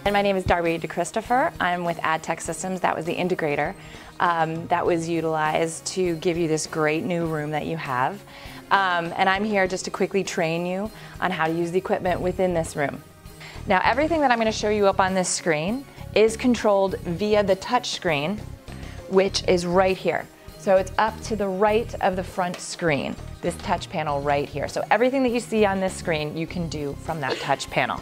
And my name is Darby DeChristopher. I'm with Adtech Systems. That was the integrator that was utilized to give you this great new room that you have. And I'm here just to quickly train you on how to use the equipment within this room. Now, everything that I'm going to show you up on this screen is controlled via the touch screen, which is right here. So it's up to the right of the front screen, this touch panel right here. So everything that you see on this screen, you can do from that touch panel.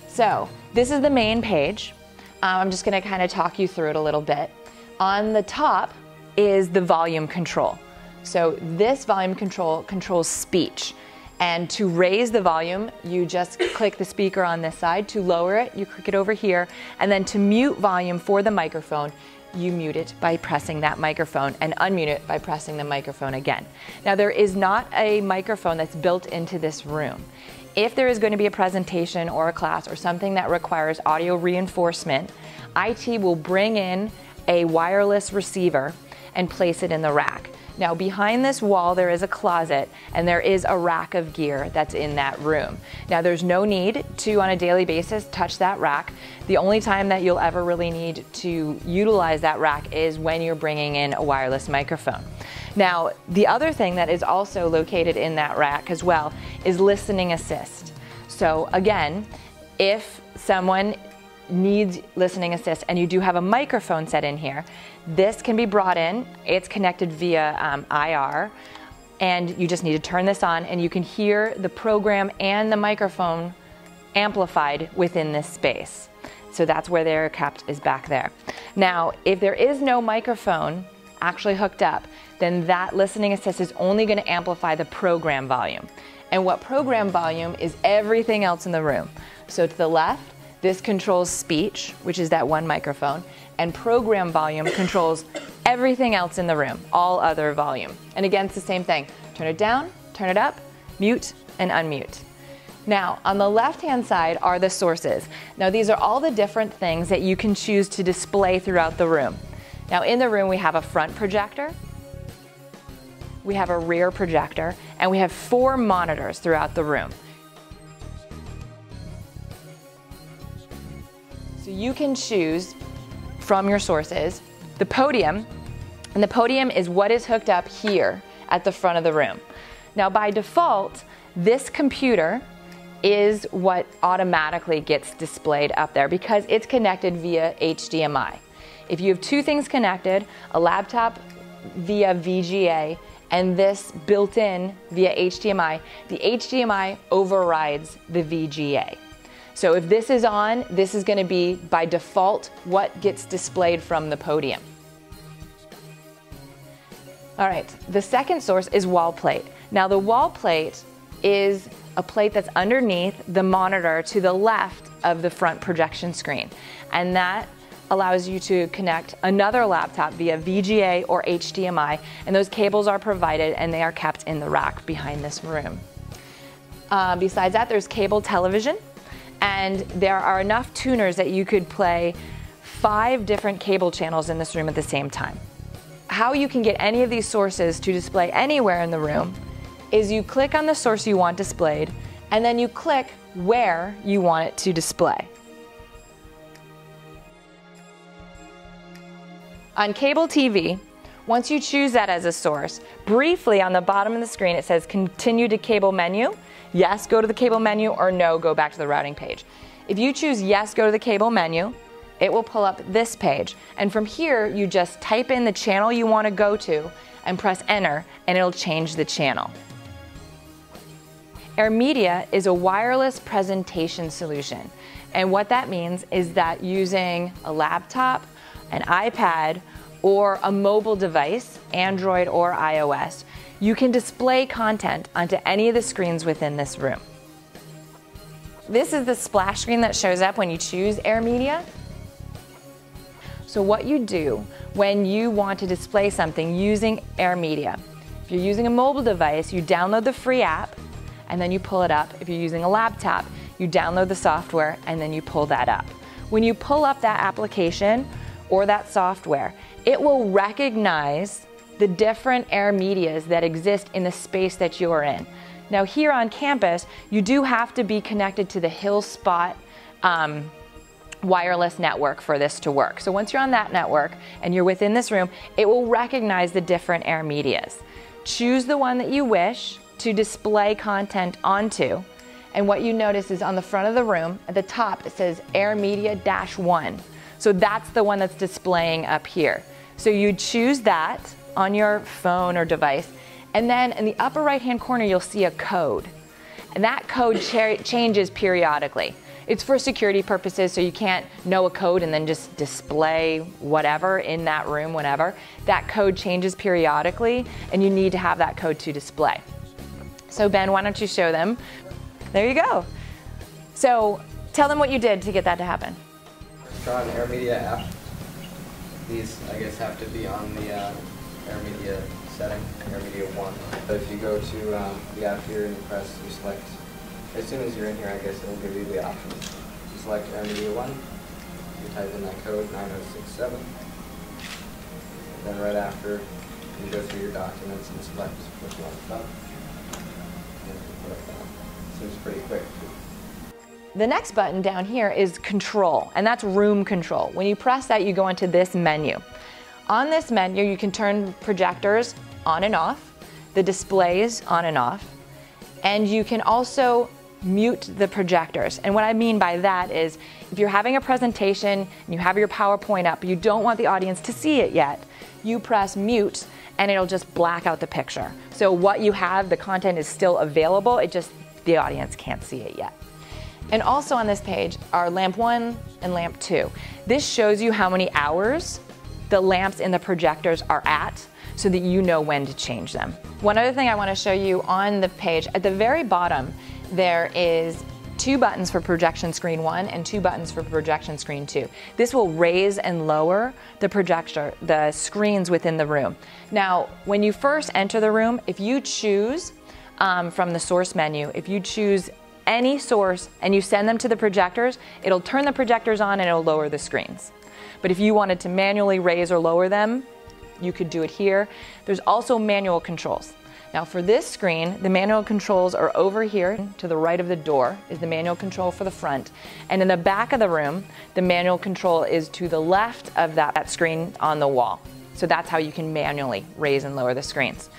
So this is the main page. I'm just going to kind of talk you through it a little bit. On the top is the volume control. So this volume control controls speech. And to raise the volume, you just click the speaker on this side. To lower it, you click it over here. And then to mute volume for the microphone, you mute it by pressing that microphone and unmute it by pressing the microphone again. Now, there is not a microphone that's built into this room. If there is going to be a presentation or a class or something that requires audio reinforcement, IT will bring in a wireless receiver and place it in the rack. Now, behind this wall there is a closet and there is a rack of gear that's in that room. Now, there's no need to, on a daily basis, touch that rack. The only time that you'll ever really need to utilize that rack is when you're bringing in a wireless microphone. Now, the other thing that is also located in that rack as well is listening assist. So again, if someone needs listening assist and you do have a microphone set in here, this can be brought in. It's connected via IR, and you just need to turn this on and you can hear the program and the microphone amplified within this space. So that's where they're kept, is back there. Now, if there is no microphone actually hooked up, then that listening assist is only going to amplify the program volume. And what program volume is everything else in the room. So to the left, this controls speech, which is that one microphone, and program volume controls everything else in the room, all other volume. And again, it's the same thing. Turn it down, turn it up, mute, and unmute. Now, on the left-hand side are the sources. Now, these are all the different things that you can choose to display throughout the room. Now, in the room, we have a front projector, we have a rear projector, and we have 4 monitors throughout the room. So you can choose from your sources the podium, and the podium is what is hooked up here at the front of the room. Now, by default, this computer is what automatically gets displayed up there because it's connected via HDMI. If you have 2 things connected, a laptop via VGA and this built in via HDMI, the HDMI overrides the VGA. So if this is on, this is going to be by default what gets displayed from the podium. All right, the second source is wall plate. Now, the wall plate is a plate that's underneath the monitor to the left of the front projection screen, and that allows you to connect another laptop via VGA or HDMI, and those cables are provided and they are kept in the rack behind this room. Besides that, there's cable television, and there are enough tuners that you could play 5 different cable channels in this room at the same time. How you can get any of these sources to display anywhere in the room is you click on the source you want displayed, and then you click where you want it to display. On cable TV, once you choose that as a source, briefly on the bottom of the screen it says continue to cable menu. Yes, go to the cable menu, or no, go back to the routing page. If you choose yes, go to the cable menu, it will pull up this page. And from here, you just type in the channel you want to go to and press enter, and it'll change the channel. AirMedia is a wireless presentation solution. And what that means is that using a laptop, an iPad, or a mobile device, Android or iOS, you can display content onto any of the screens within this room. This is the splash screen that shows up when you choose AirMedia. So what you do when you want to display something using AirMedia, if you're using a mobile device, you download the free app and then you pull it up. If you're using a laptop, you download the software and then you pull that up. When you pull up that application or that software, it will recognize the different AirMedias that exist in the space that you're in. Now, here on campus, you do have to be connected to the HillSpot wireless network for this to work. So once you're on that network and you're within this room, it will recognize the different air medias. Choose the one that you wish to display content onto. And what you notice is on the front of the room, at the top, it says Air Media -1. So that's the one that's displaying up here. So you choose that on your phone or device, and then in the upper right-hand corner, you'll see a code. And that code changes periodically. It's for security purposes, so you can't know a code and then just display whatever in that room whenever. That code changes periodically, and you need to have that code to display. So Ben, why don't you show them? There you go. So tell them what you did to get that to happen. Draw an Air Media app. These, I guess, have to be on the Air Media setting, Air Media 1. So if you go to the app here and you press, you select, as soon as you're in here, I guess it'll give you the options. You select Air Media 1, you type in that code, 9067. And then right after, you go through your documents and select which one it's on. And put it down. Seems pretty quick. The next button down here is control, and that's room control. When you press that, you go into this menu. On this menu, you can turn projectors on and off, the displays on and off, and you can also mute the projectors. And what I mean by that is, if you're having a presentation and you have your PowerPoint up, but you don't want the audience to see it yet, you press mute and it'll just black out the picture. So what you have, the content is still available, it just, the audience can't see it yet. And also on this page are lamp 1 and lamp 2. This shows you how many hours the lamps in the projectors are at, so that you know when to change them. One other thing I want to show you on the page, at the very bottom, there is 2 buttons for projection screen 1 and 2 buttons for projection screen 2. This will raise and lower the projector, the screens within the room. Now, when you first enter the room, if you choose from the source menu, if you choose any source and you send them to the projectors, it'll turn the projectors on and it'll lower the screens. But if you wanted to manually raise or lower them, you could do it here. There's also manual controls. Now for this screen, the manual controls are over here to the right of the door is the manual control for the front. And in the back of the room, the manual control is to the left of that screen on the wall. So that's how you can manually raise and lower the screens.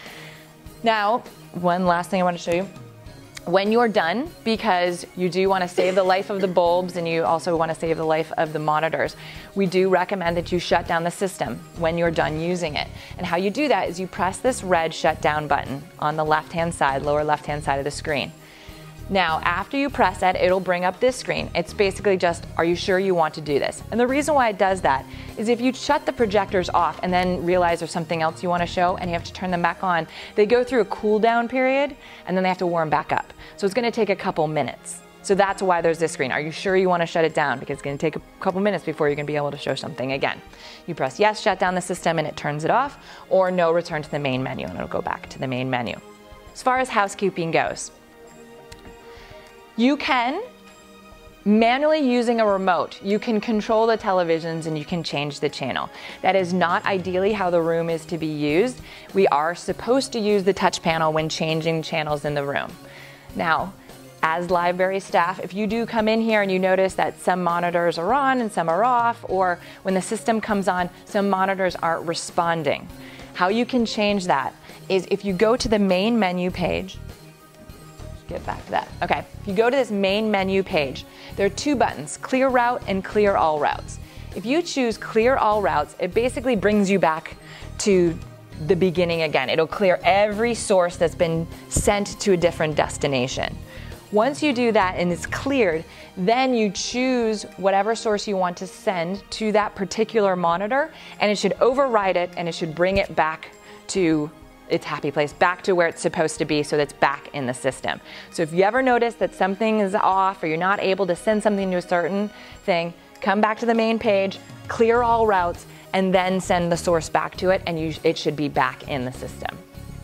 Now, one last thing I want to show you. When you're done, because you do want to save the life of the bulbs and you also want to save the life of the monitors, we do recommend that you shut down the system when you're done using it. And how you do that is you press this red shut down button on the left-hand side, lower left-hand side of the screen. Now, after you press that, it'll bring up this screen. It's basically just, are you sure you want to do this? And the reason why it does that is if you shut the projectors off and then realize there's something else you want to show and you have to turn them back on, they go through a cool down period and then they have to warm back up. So it's going to take a couple minutes. So that's why there's this screen. Are you sure you want to shut it down? Because it's going to take a couple minutes before you're going to be able to show something again. You press yes, shut down the system, and it turns it off, or no, return to the main menu, and it'll go back to the main menu. As far as housekeeping goes, you can, manually using a remote, you can control the televisions and you can change the channel. That is not ideally how the room is to be used. We are supposed to use the touch panel when changing channels in the room. Now, as library staff, if you do come in here and you notice that some monitors are on and some are off, or when the system comes on, some monitors aren't responding. How you can change that is if you go to the main menu page, get back to that. Okay, if you go to this main menu page, there are 2 buttons, clear route and clear all routes. If you choose clear all routes, it basically brings you back to the beginning again. It'll clear every source that's been sent to a different destination. Once you do that and it's cleared, then you choose whatever source you want to send to that particular monitor, and it should override it and it should bring it back to its happy place, back to where it's supposed to be, so that's back in the system. So if you ever notice that something is off or you're not able to send something to a certain thing, come back to the main page, clear all routes, and then send the source back to it, and it should be back in the system.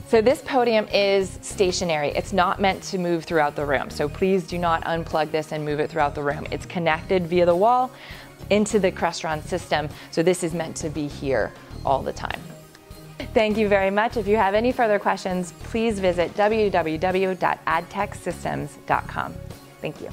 So this podium is stationary. It's not meant to move throughout the room. So please do not unplug this and move it throughout the room. It's connected via the wall into the Crestron system. So this is meant to be here all the time. Thank you very much. If you have any further questions, please visit www.adtechsystems.com. Thank you.